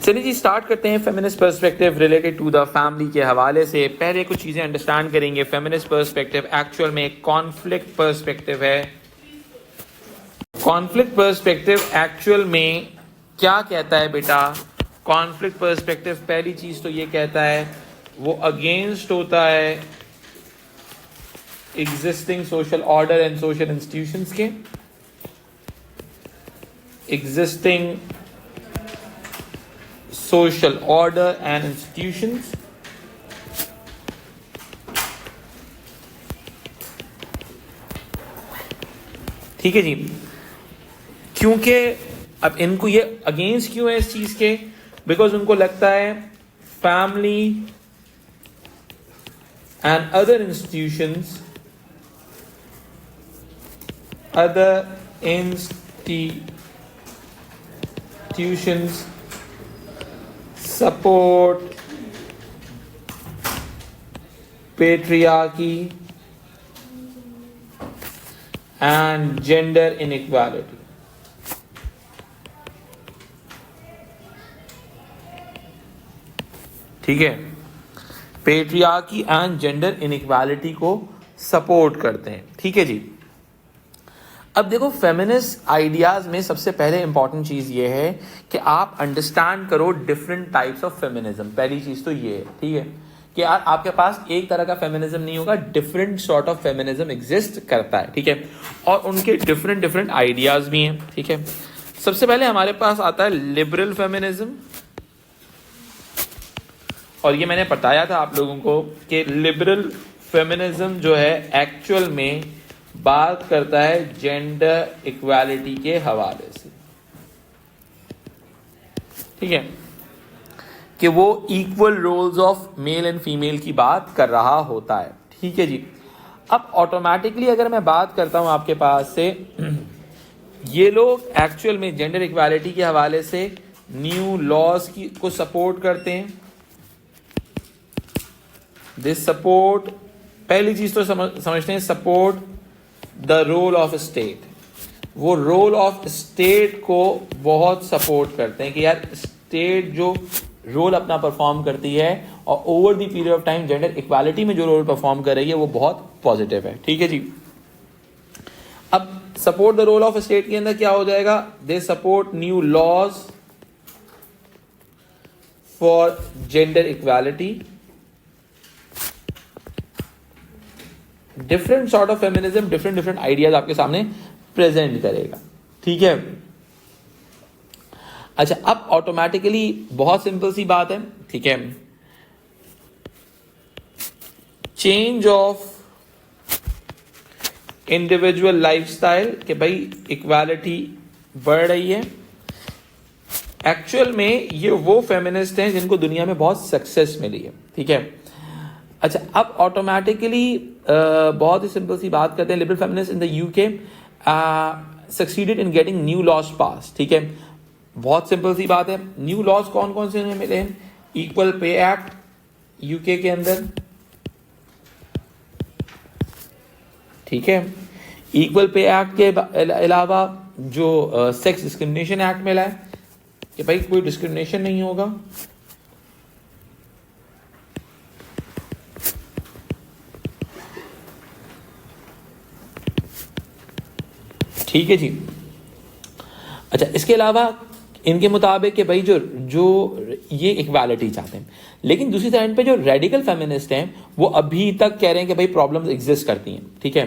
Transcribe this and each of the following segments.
चलिए जी स्टार्ट करते हैं feminist perspective related to the family के हवाले से। पहले कुछ चीज़ें अंडरस्टैंड करेंगे। फेमिनिस्ट पर्सपेक्टिव एक्चुअल में एक कॉन्फ्लिक्ट पर्सपेक्टिव है। कॉन्फ्लिक्ट पर्सपेक्टिव एक्चुअल में क्या कहता है बेटा? कॉन्फ्लिक्ट पर्सपेक्टिव पहली चीज़ तो ये कहता है वो अगेंस्ट होता है existing social order and social institutions के। Existing social order and institutions, ठीक है जी। क्योंकि अब इनको ये अगेंस्ट क्यों है इस चीज के? बिकॉज उनको लगता है family and other institutions support patriarchy and gender inequality। ठीक है, पेट्रियार्की एंड जेंडर इनइक्वालिटी को सपोर्ट करते हैं। ठीक है जी। अब देखो फेमिनिस्ट आइडियाज में सबसे पहले इंपॉर्टेंट चीज ये है कि आप अंडरस्टैंड करो डिफरेंट टाइप्स ऑफ फेमिनिज्म। पहली चीज तो ये है, ठीक है, कि यार आपके पास एक तरह का फेमिनिज्म नहीं होगा, different sort of feminism exist करता है। ठीक है, और उनके डिफरेंट आइडियाज भी हैं। ठीक है, सबसे पहले हमारे पास आता है लिबरल फेमिनिज्म, और ये मैंने बताया था आप लोगों को कि लिबरल फेमिनिज्म जो है एक्चुअल में बात करता है जेंडर इक्वालिटी के हवाले से। ठीक है, कि वो equal roles of male and female की बात कर रहा होता है। ठीक है जी। अब ऑटोमेटिकली अगर मैं बात करता हूं आपके पास से, ये लोग एक्चुअल में जेंडर इक्वालिटी के हवाले से न्यू लॉज को सपोर्ट करते हैं। दिस सपोर्ट, पहली चीज तो समझते हैं, support the role of state. वो रोल ऑफ स्टेट को बहुत सपोर्ट करते हैं कि यार स्टेट जो रोल अपना परफॉर्म करती है और over the period of time gender equality में जो रोल परफॉर्म कर रही है वो बहुत पॉजिटिव है। ठीक है जी। अब support the role of state के अंदर क्या हो जाएगा? They support new laws for gender equality. Different sort of feminism different ideas आपके सामने प्रेजेंट करेगा। ठीक है, अच्छा अब ऑटोमेटिकली बहुत सिंपल सी बात है। ठीक है, चेंज ऑफ इंडिविजुअल लाइफस्टाइल, कि भाई इक्वालिटी बढ़ रही है। एक्चुअल में ये वो फेमिनिस्ट हैं जिनको दुनिया में बहुत सक्सेस मिली है। ठीक है, अच्छा अब ऑटोमेटिकली बहुत ही सिंपल सी बात करते हैं। Liberal feminist in the UK succeeded in getting new laws pass. ठीक है, बहुत सिंपल सी बात है। न्यू लॉज कौन कौन से मिले हैं? इक्वल पे एक्ट यूके के अंदर। ठीक है, इक्वल पे एक्ट के अलावा जो सेक्स डिस्क्रिमिनेशन एक्ट मिला है कि भाई कोई डिस्क्रिमिनेशन नहीं होगा। ठीक है जी। अच्छा इसके अलावा इनके मुताबिक कि भाई जो ये इक्वालिटी चाहते हैं, लेकिन दूसरी साइड पे जो रेडिकल फेमिनिस्ट हैं वो अभी तक कह रहे हैं कि भाई प्रॉब्लम्स एग्जिस्ट करती हैं। ठीक है,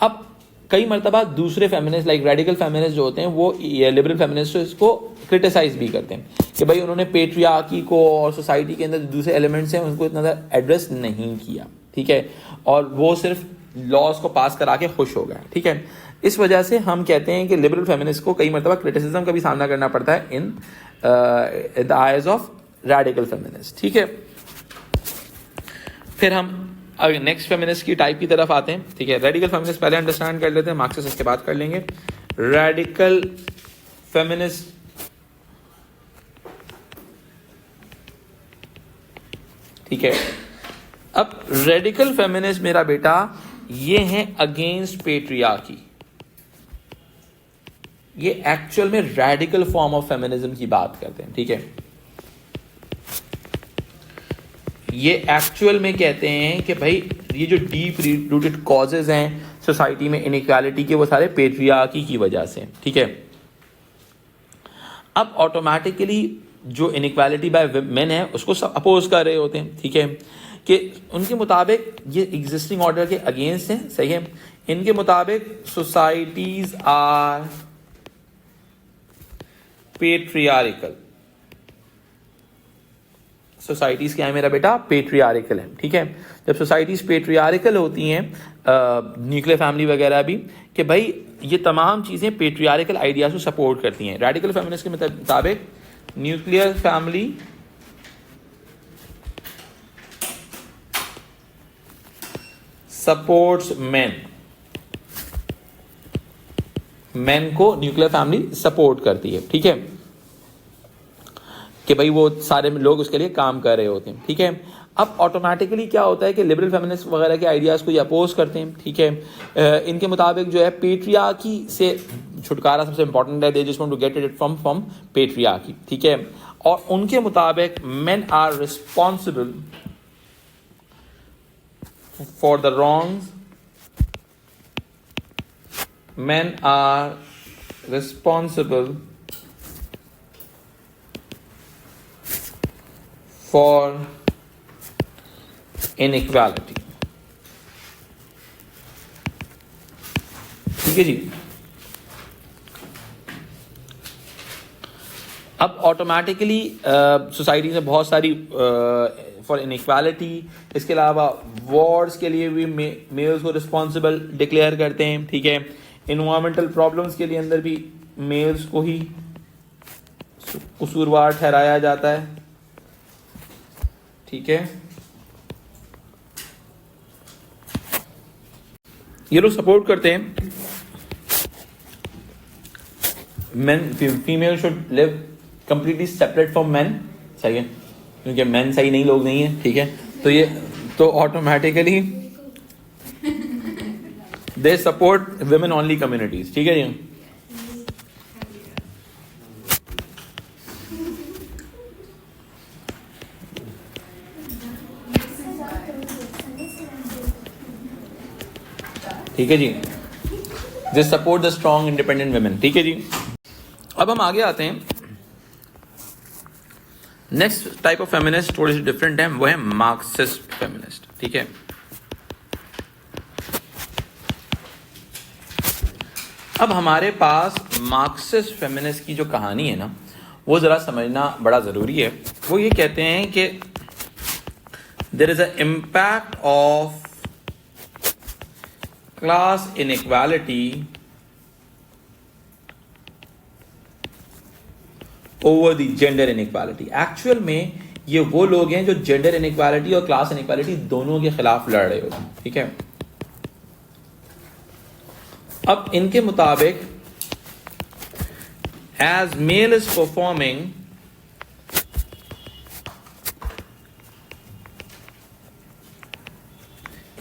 अब कई मर्तबा दूसरे फेमिनिस्ट लाइक रेडिकल फेमिनिस्ट जो होते हैं वो लिबरल फेमिनिस्ट को क्रिटिसाइज भी करते हैं कि भाई उन्होंने पेट्रियार्की को और सोसाइटी के अंदर दूसरे एलिमेंट्स हैं उनको इतना ज़्यादा एड्रेस नहीं किया। ठीक है, और वो सिर्फ लॉज को पास करा के खुश हो गए। ठीक है, इस वजह से हम कहते हैं कि लिबरल फेमिनिस्ट को कई मरतबा क्रिटिसिज्म का भी सामना करना पड़ता है in the eyes of radical feminist. ठीक है, फिर हम नेक्स्ट फेमिनिस्ट की टाइप की तरफ आते हैं। ठीक है, रेडिकल फेमिनिस्ट पहले अंडरस्टैंड कर लेते हैं, मार्क्सिस्ट इसके बाद कर लेंगे। रेडिकल फेमिनिस्ट ठीक है, अब रेडिकल फेमिनिस्ट मेरा बेटा ये हैं अगेंस्ट पेट्रियार्की। ये एक्चुअल में रेडिकल फॉर्म ऑफ फेमिनिज्म की बात करते हैं। ठीक है, ये एक्चुअल में कहते हैं कि भाई ये जो डीप रूटेड कॉजेज हैं सोसाइटी में इनइक्वालिटी के, वो सारे पेट्रियार्की की वजह से, ठीक है। अब ऑटोमेटिकली जो इनइक्वालिटी बाय मेन है उसको सब अपोज कर रहे होते हैं, ठीक है, कि उनके मुताबिक ये एग्जिस्टिंग ऑर्डर के अगेंस्ट है, सही है। इनके मुताबिक सोसाइटीज आर पेट्रियार्कल, सोसाइटीज क्या है मेरा बेटा, पेट्रियार्कल है, ठीक है। जब सोसाइटीज पेट्रियार्कल होती हैं, न्यूक्लियर फैमिली वगैरह भी, कि भाई ये तमाम चीजें पेट्रियार्कल आइडियाज को सपोर्ट करती हैं। रेडिकल फेमिनिस्ट के मुताबिक न्यूक्लियर फैमिली सपोर्ट्स मेन को न्यूक्लियर फैमिली सपोर्ट करती है, ठीक है, कि भाई वो सारे लोग उसके लिए काम कर रहे होते हैं, ठीक है। अब ऑटोमेटिकली क्या होता है कि लिबरल फेमिनिस्ट वगैरह के आइडियाज़ को ये अपोज करते हैं, ठीक है। इनके मुताबिक जो है पेट्रियार्की से छुटकारा सबसे इंपॉर्टेंट है, they just want to get it from patriarchy, ठीक है। और उनके मुताबिक men are responsible for the wrongs, men are responsible for inequality, ठीक है जी। अब ऑटोमेटिकली सोसाइटी में बहुत सारी फॉर इनइक्वालिटी, इसके अलावा वॉर्स के लिए भी मेल्स को रिस्पॉन्सिबल डिक्लेयर करते हैं, ठीक है। इन्वायरमेंटल प्रॉब्लम्स के लिए अंदर भी मेल्स को ही कसूरवार ठहराया जाता है, ठीक है। ये लोग सपोर्ट करते हैं main, female should live completely separate from main, सही है, क्योंकि मेन सही नहीं, लोग नहीं है, ठीक है। तो ये तो automatically they support women only communities, ठीक है जी। ठीक है जी, they support the strong independent women, ठीक है जी। अब हम आगे आते हैं, नेक्स्ट टाइप ऑफ फेमिनिस्ट थोड़ी सी डिफरेंट है, वो है मार्क्सिस्ट फेमिनिस्ट, ठीक है। अब हमारे पास मार्क्सिस्ट फेमिनिस्ट की जो कहानी है ना, वो जरा समझना बड़ा जरूरी है। वो ये कहते हैं कि there is a impact of class inequality over the gender inequality. Actual में ये वो लोग हैं जो जेंडर इनइक्वालिटी और क्लास इनइक्वालिटी दोनों के खिलाफ लड़ रहे होते हैं, ठीक है। अब इनके मुताबिक as male is performing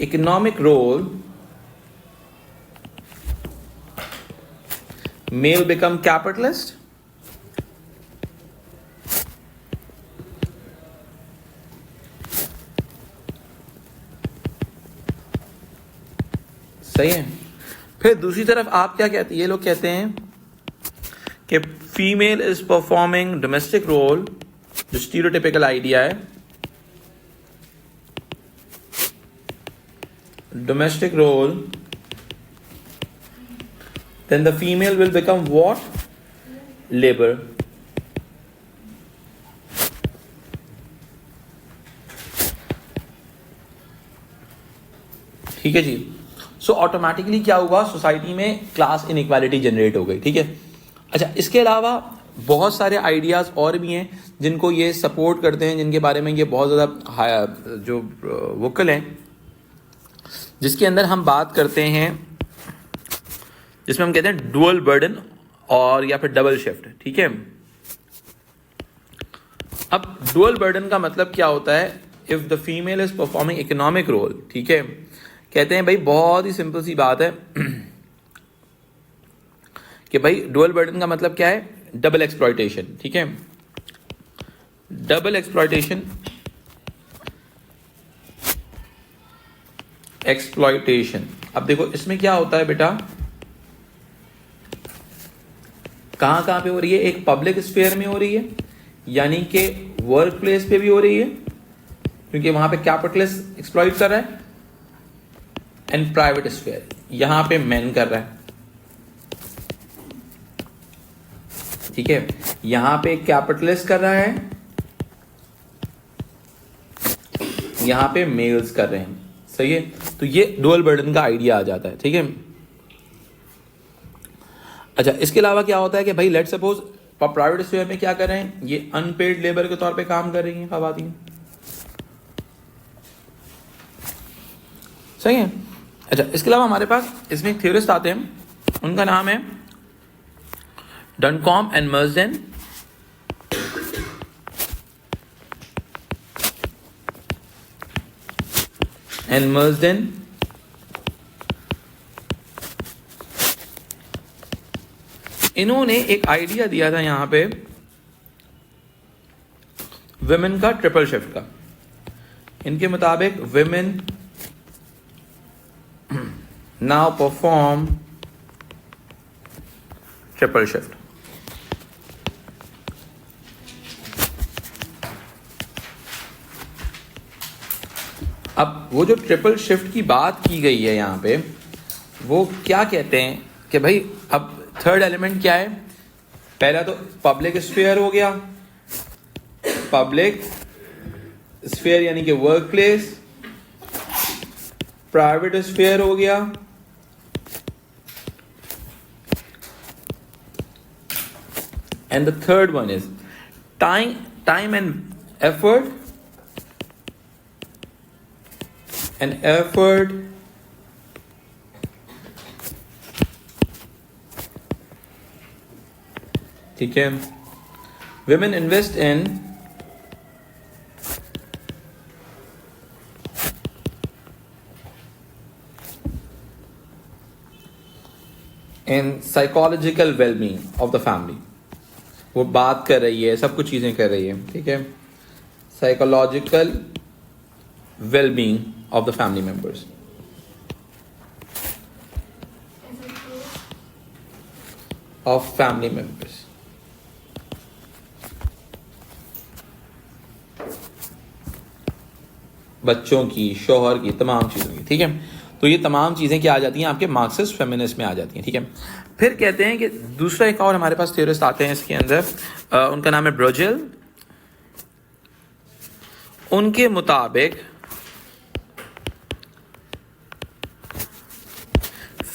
economic role, male become capitalist, सही है। फिर दूसरी तरफ आप क्या कहते हैं, ये लोग कहते हैं कि female is performing domestic role, जो स्टीरियोटिपिकल आइडिया है, domestic role, then the female will become what? Labor. ठीक है जी। सो ऑटोमेटिकली क्या हुआ, सोसाइटी में क्लास इनइक्वालिटी जनरेट हो गई, ठीक है। अच्छा, इसके अलावा बहुत सारे आइडियाज और भी हैं जिनको ये सपोर्ट करते हैं, जिनके बारे में ये बहुत ज़्यादा जो वोकल हैं, जिसके अंदर हम बात करते हैं, जिसमें हम कहते हैं डुअल बर्डन और या फिर डबल शिफ्ट, ठीक है। अब डुअल बर्डन का मतलब क्या होता है, if the female is performing economic role, ठीक है। कहते हैं भाई बहुत ही सिंपल सी बात है कि भाई डुअल बर्डन का मतलब क्या है, डबल एक्सप्लॉयटेशन, ठीक है। Double exploitation exploitation. अब देखो इसमें क्या होता है बेटा, कहां कहां पे हो रही है, एक पब्लिक स्फीयर में हो रही है, यानी कि वर्क प्लेस पे भी हो रही है क्योंकि वहां पे कैपिटलिस्ट एक्सप्लॉइट कर रहा है, एंड प्राइवेट स्फीयर यहां पे मैन कर रहा है, ठीक है, यहां पे कैपिटलिस्ट कर रहा है, यहां पे मेल्स कर रहे हैं, सही है। तो ये डुअल बर्डन का आइडिया आ जाता है, ठीक है। अच्छा, इसके अलावा क्या होता है कि भाई लेट सपोज प्राइवेट स्फीयर में क्या कर रहे हैं, ये अनपेड लेबर के तौर पे काम कर रही हैं खवातीन, सही है। अच्छा, इसके अलावा हमारे पास इसमें एक थ्योरिस्ट आते हैं, उनका नाम है डनकॉम एंड मर्सडेन। इन्होंने एक आइडिया दिया था यहां पे विमेन का ट्रिपल शिफ्ट का। इनके मुताबिक women now perform triple shift. अब वो जो ट्रिपल शिफ्ट की बात की गई है यहां पे, वो क्या कहते हैं कि भाई अब थर्ड एलिमेंट क्या है, पहला तो पब्लिक स्फीयर हो गया, पब्लिक स्फीयर यानी कि वर्क प्लेस, प्राइवेट स्फीयर हो गया, and the third one is time and effort ठीक है। women invest in psychological well-being of the family। वो बात कर रही है, सब कुछ चीजें कर रही है, ठीक है, psychological well-being of the family members। of family members। बच्चों की, शोहर की, तमाम चीज़ों की, ठीक है। तो ये तमाम चीज़ें क्या आ जाती हैं आपके मार्क्सिस्ट फेमिनिस्ट में आ जाती हैं, ठीक है। फिर कहते हैं कि दूसरा एक और हमारे पास थ्योरिस्ट आते हैं इसके अंदर, उनका नाम है ब्रोजेल। उनके मुताबिक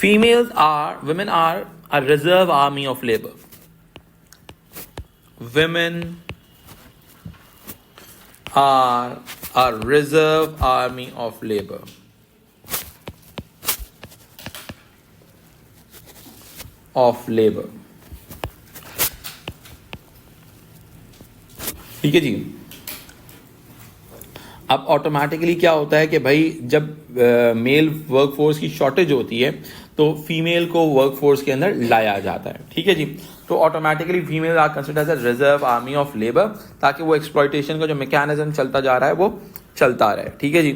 women are a reserve army of labor। women are a reserve army of labor। ठीक है जी। अब ऑटोमेटिकली क्या होता है कि भाई जब मेल वर्कफोर्स की शॉर्टेज होती है तो फीमेल को वर्कफोर्स के अंदर लाया जाता है, ठीक है जी। तो automatically female are considered as a reserve army of labour, ताकि वो एक्सप्लॉयटेशन का जो मैकेनिज्म चलता जा रहा है वो चलता रहे, ठीक है जी।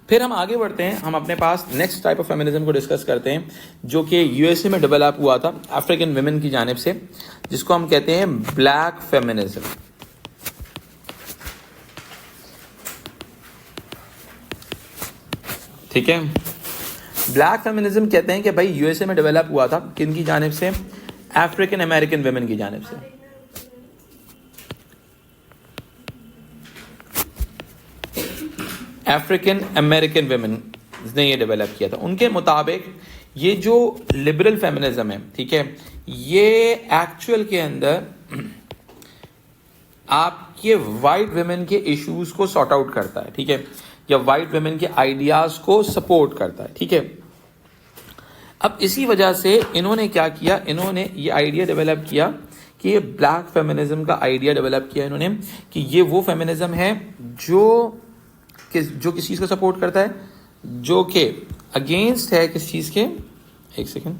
फिर हम आगे बढ़ते हैं, हम अपने पास नेक्स्ट टाइप ऑफ फेमिनिज्म को डिस्कस करते हैं, जो कि यूएसए में डेवलप हुआ था अफ्रीकन विमेन की जानिब से, जिसको हम कहते हैं ब्लैक फेमिनिज्म। ठीक है, ब्लैक फेमिनिज्म कहते हैं कि भाई यूएसए में डेवलप हुआ था किन की जानिब से, अफ्रीकन अमेरिकन विमेन की जानिब से। अफ्रीकन अमेरिकन विमेन ने ये डेवलप किया था। उनके मुताबिक ये जो लिबरल फेमिनिज्म है, ठीक है, ये एक्चुअल के अंदर आपके वाइट विमेन के इश्यूज को सॉर्ट आउट करता है, ठीक है, या वाइट विमेन के आइडियाज को सपोर्ट करता है, ठीक है। अब इसी वजह से इन्होंने क्या किया, इन्होंने ये आइडिया डेवलप किया कि ये ब्लैक फेमिनिज्म का आइडिया डेवलप किया इन्होंने कि ये वो फेमिनिज्म है जो किस चीज को सपोर्ट करता है, जो कि अगेंस्ट है किस चीज के, एक सेकेंड,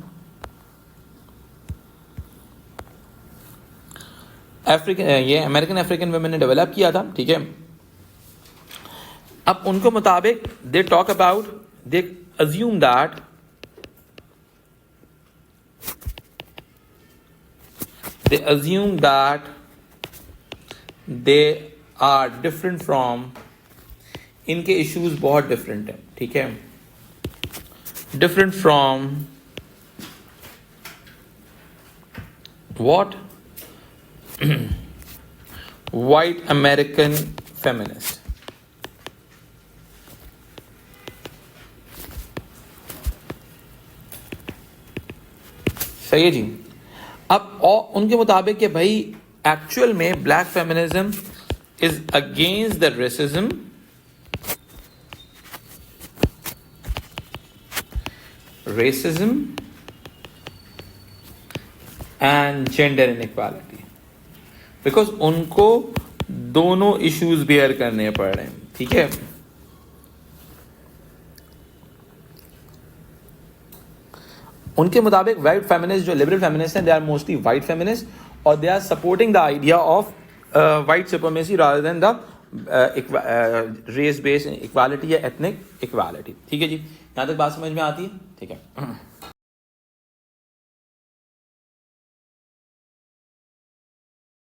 ये अमेरिकन अफ्रीकन वुमेन ने डेवलप किया था, ठीक है। अब उनको मुताबिक they talk about, they assume that they are different from, इनके इश्यूज बहुत डिफरेंट है, ठीक है, different from what, white American feminist. सही है जी। अब और उनके मुताबिक कि भाई एक्चुअल में black feminism is against the racism, and gender inequality, because उनको दोनों इश्यूज बेयर करने पड़ रहे हैं, ठीक है। उनके मुताबिक वाइट फेमिनिस्ट, जो लिबरल फेमिनिस्ट हैं, they are mostly white feminist और they are supporting the idea of white supremacy rather than the race based equality या एथनिक इक्वालिटी, ठीक है जी। यहां तक बात समझ में आती है, ठीक है।